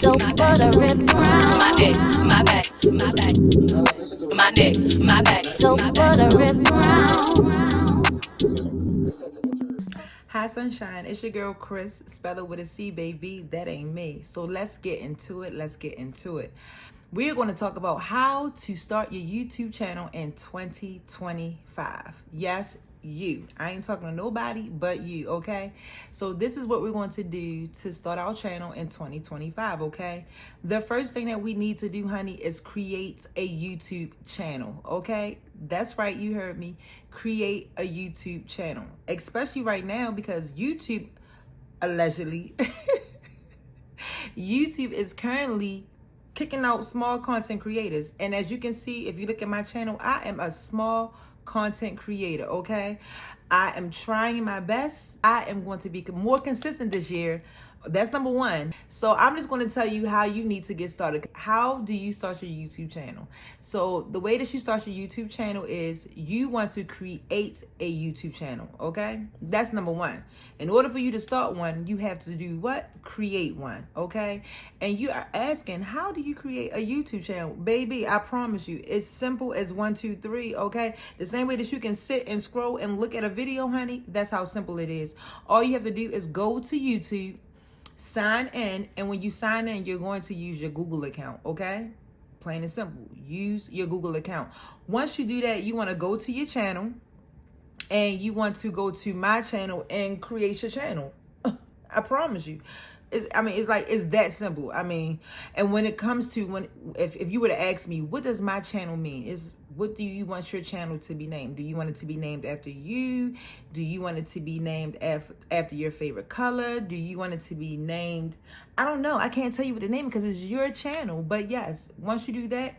so buttery brown. My neck, my back, my back, my neck, my back, so buttery brown. Hi, sunshine. It's your girl Chris. Spell it with a C, baby. That ain't me. So let's get into it. We're going to talk about how to start your YouTube channel in 2025. Yes, you. I ain't talking to nobody but you, okay? So this is what we're going to do to start our channel in 2025, okay? The first thing that we need to do, honey, is create a YouTube channel, okay? That's right, you heard me. Create a YouTube channel, especially right now because YouTube, allegedly, YouTube is currently kicking out small content creators. And as you can see, if you look at my channel, I am a small content creator, okay? I am trying my best. I am going to be more consistent this year. That's number one. So I'm just going to tell you how you need to get started. How do you start your YouTube channel? So the way that you start your YouTube channel is you want to create a YouTube channel, okay? That's number one. In order for you to start one, you have to do what? Create one, okay? And you are asking, how do you create a YouTube channel? Baby, I promise you, it's simple as 1, 2, 3, okay? The same way that you can sit and scroll and look at a video, honey, that's how simple it is. All you have to do is go to YouTube, sign in, and when you sign in, you're going to use your Google account, okay? Plain and simple. Use your Google account. Once you do that, you want to go to your channel and you want to go to my channel and create your channel. I promise you. It's that simple. And when it comes to if you were to ask me, what does my channel mean? What do you want your channel to be named? Do you want it to be named after you? Do you want it to be named after your favorite color? Do you want it to be named? I don't know. I can't tell you what the name because it's your channel. But yes, once you do that,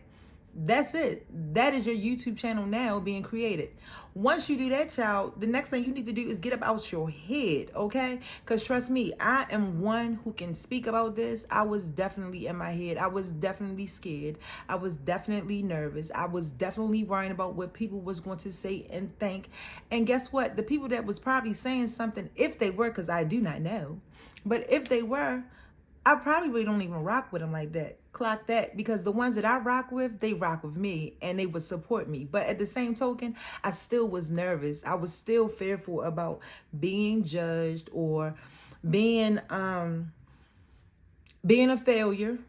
that's it. That is your YouTube channel now being created. Once you do that, child, the next thing you need to do is get up out your head, okay? Because trust me, I am one who can speak about this. I was definitely in my head. I was definitely scared. I was definitely nervous. I was definitely worrying about what people was going to say and think. And guess what? The people that was probably saying something, if they were, because I do not know, but if they were, I probably really don't even rock with them like that. Clock that, because the ones that I rock with, they rock with me and they would support me. But at the same token, I still was nervous. I was still fearful about being judged or being a failure.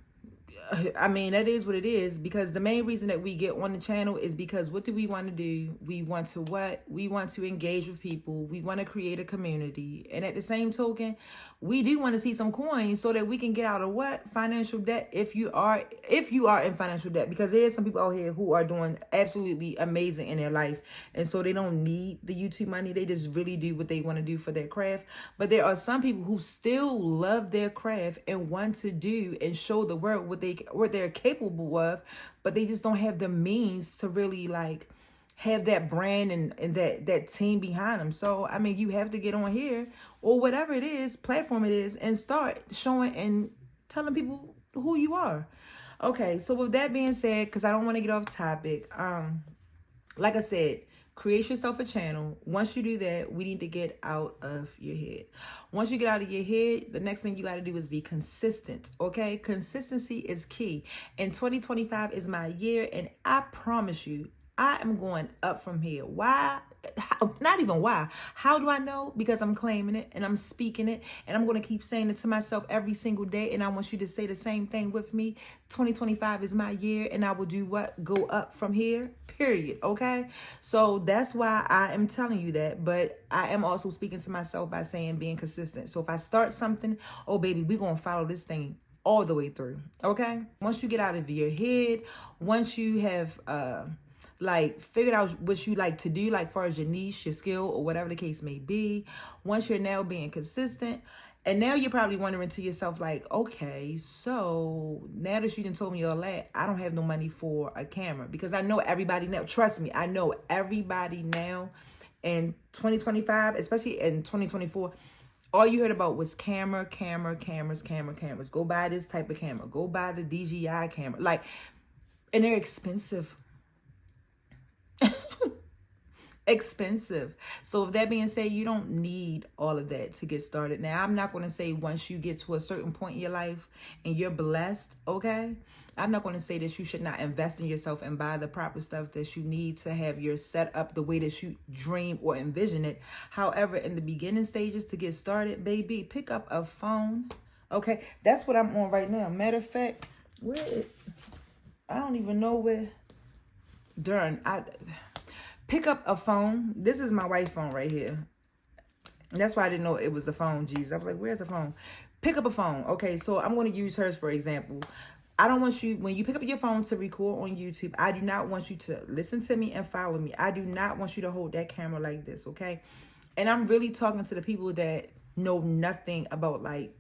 That is what it is, because the main reason that we get on the channel is because what do we want to do? We want to what? We want to engage with people. We want to create a community. And at the same token, we do want to see some coins so that we can get out of what? Financial debt if you are in financial debt, because there is some people out here who are doing absolutely amazing in their life. And so they don't need the YouTube money. They just really do what they want to do for their craft. But there are some people who still love their craft and want to do and show the world what they're capable of, but they just don't have the means to really have that brand and that team behind them. So you have to get on here or whatever it is, platform it is, and start showing and telling people who you are. Okay, so with that being said, because I don't want to get off topic, like I said, create yourself a channel. Once you do that, we need to get out of your head. Once you get out of your head, the next thing you got to do is be consistent, okay? Consistency is key. And 2025 is my year, and I promise you, I am going up from here. Why? Not even why. How do I know? Because I'm claiming it and I'm speaking it, and I'm going to keep saying it to myself every single day. And I want you to say the same thing with me. 2025 is my year, and I will do what? Go up from here, period. Okay? So that's why I am telling you that. But I am also speaking to myself by saying being consistent. So if I start something, oh baby, we're going to follow this thing all the way through. Okay? Once you get out of your head, once you have figured out what you like to do, like far as your niche, your skill, or whatever the case may be, once you're now being consistent, and now you're probably wondering to yourself, like, okay, so now that you done told me all that, I don't have no money for a camera, because I know everybody now, trust me, I know everybody now in 2025, especially in 2024, all you heard about was cameras. Go buy this type of camera. Go buy the DJI camera. And they're expensive. expensive. So with that being said, you don't need all of that to get started. Now, I'm not going to say once you get to a certain point in your life and you're blessed, okay? I'm not going to say that you should not invest in yourself and buy the proper stuff that you need to have your set up the way that you dream or envision it. However, in the beginning stages to get started, baby, pick up a phone. Okay, that's what I'm on right now. Matter of fact, I don't even know where. Pick up a phone. This is my wife's phone right here. That's why I didn't know it was the phone, Jesus. I was like, where's the phone? Pick up a phone. Okay, so I'm going to use hers for example. I don't want you, when you pick up your phone to record on YouTube, I do not want you to listen to me and follow me. I do not want you to hold that camera like this, okay? And I'm really talking to the people that know nothing about like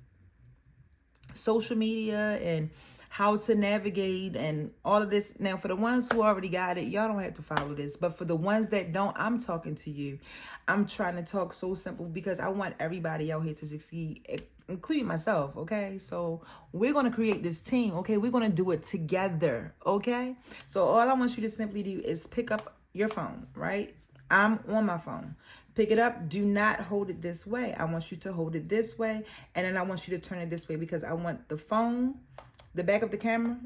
social media and how to navigate and all of this. Now, for the ones who already got it, y'all don't have to follow this. But for the ones that don't, I'm talking to you. I'm trying to talk so simple because I want everybody out here to succeed, including myself, okay? So we're going to create this team, okay? We're going to do it together, okay? So all I want you to simply do is pick up your phone, right? I'm on my phone. Pick it up. Do not hold it this way. I want you to hold it this way. And then I want you to turn it this way because I want the phone, the back of the camera,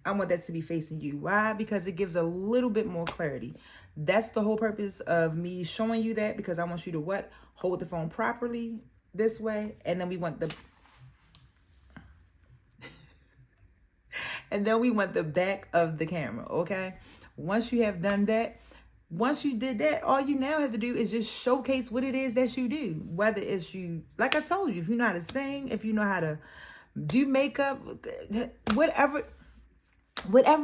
I want that to be facing you. Why? Because it gives a little bit more clarity. That's the whole purpose of me showing you that, because I want you to what? Hold the phone properly this way. And then we want the back of the camera, okay? Once you have done that, once you did that, all you now have to do is just showcase what it is that you do. Whether it's you, like I told you, if you know how to sing, if you know how to do makeup, whatever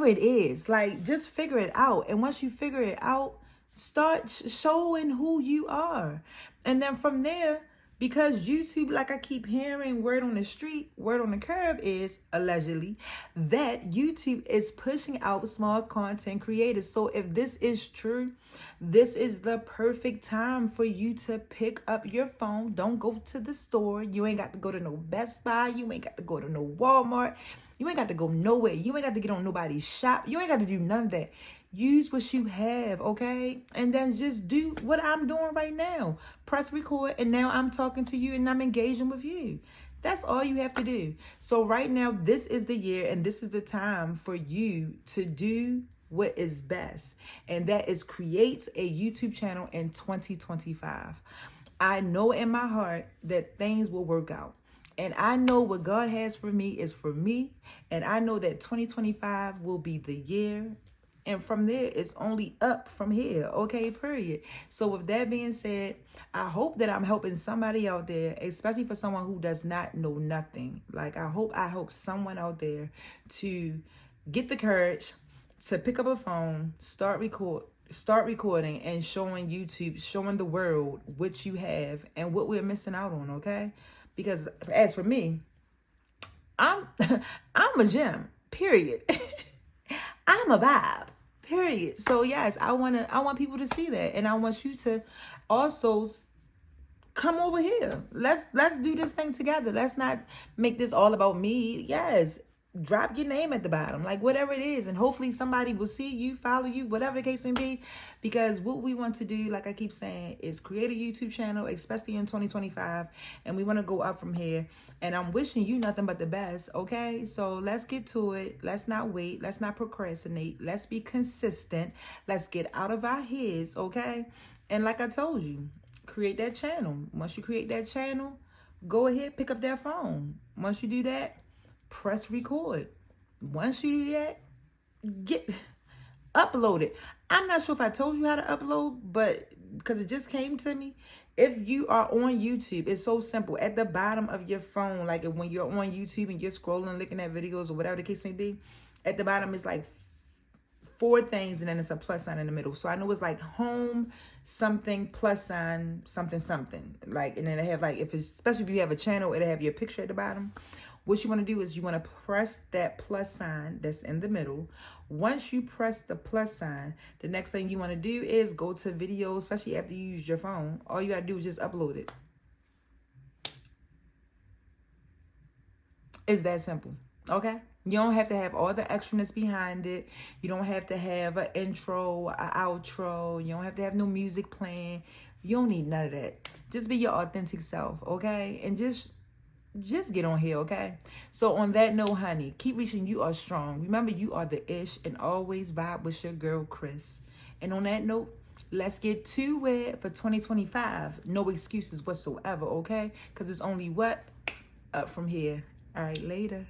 it is, like just figure it out. And once you figure it out, start showing who you are. And then from there, because YouTube, like I keep hearing, word on the street, word on the curb is allegedly that YouTube is pushing out small content creators. So if this is true, this is the perfect time for you to pick up your phone. Don't go to the store. You ain't got to go to no Best Buy. You ain't got to go to no Walmart. You ain't got to go nowhere. You ain't got to get on nobody's shop. You ain't got to do none of that. Use what you have, okay? And then just do what I'm doing right now. Press record, and now I'm talking to you and I'm engaging with you. That's all you have to do. So right now, this is the year and this is the time for you to do what is best. And that is create a YouTube channel in 2025. I know in my heart that things will work out. And I know what God has for me is for me. And I know that 2025 will be the year. And from there, it's only up from here. Okay, period. So with that being said, I hope that I'm helping somebody out there, especially for someone who does not know nothing. Like I hope someone out there to get the courage to pick up a phone, start recording and showing YouTube, showing the world what you have and what we're missing out on, okay? Because as for me, I'm a gem, period. I'm a vibe, period. So yes, I want people to see that. And I want you to also come over here. Let's do this thing together. Let's not make this all about me. Yes. Drop your name at the bottom, like whatever it is, and hopefully somebody will see you, follow you, whatever the case may be. Because what we want to do, like I keep saying, is create a YouTube channel, especially in 2025, and we want to go up from here. And I'm wishing you nothing but the best, okay? So let's get to it. Let's not wait. Let's not procrastinate. Let's be consistent. Let's get out of our heads, okay? And like I told you, create that channel. Once you create that channel, go ahead, pick up that phone. Once you do that, press record. Once you do that, upload it. I'm not sure if I told you how to upload, but because it just came to me. If you are on YouTube, it's so simple. At the bottom of your phone, like when you're on YouTube and you're scrolling, looking at videos or whatever the case may be, at the bottom is like 4 things and then it's a plus sign in the middle. So I know it's like home, something, plus sign, something, something. Like, and then they have like, especially if you have a channel, it'll have your picture at the bottom. What you want to do is you want to press that plus sign that's in the middle. Once you press the plus sign, the next thing you want to do is go to video, especially after you use your phone. All you got to do is just upload it. It's that simple. Okay? You don't have to have all the extraness behind it. You don't have to have an intro, an outro. You don't have to have no music playing. You don't need none of that. Just be your authentic self, okay? And just get on here, okay? So on that note, honey, keep reaching. You are strong. Remember, you are the ish, and always vibe with your girl, Chris. And on that note, let's get to it for 2025. No excuses whatsoever, okay? Because it's only what? Up from here. All right, later.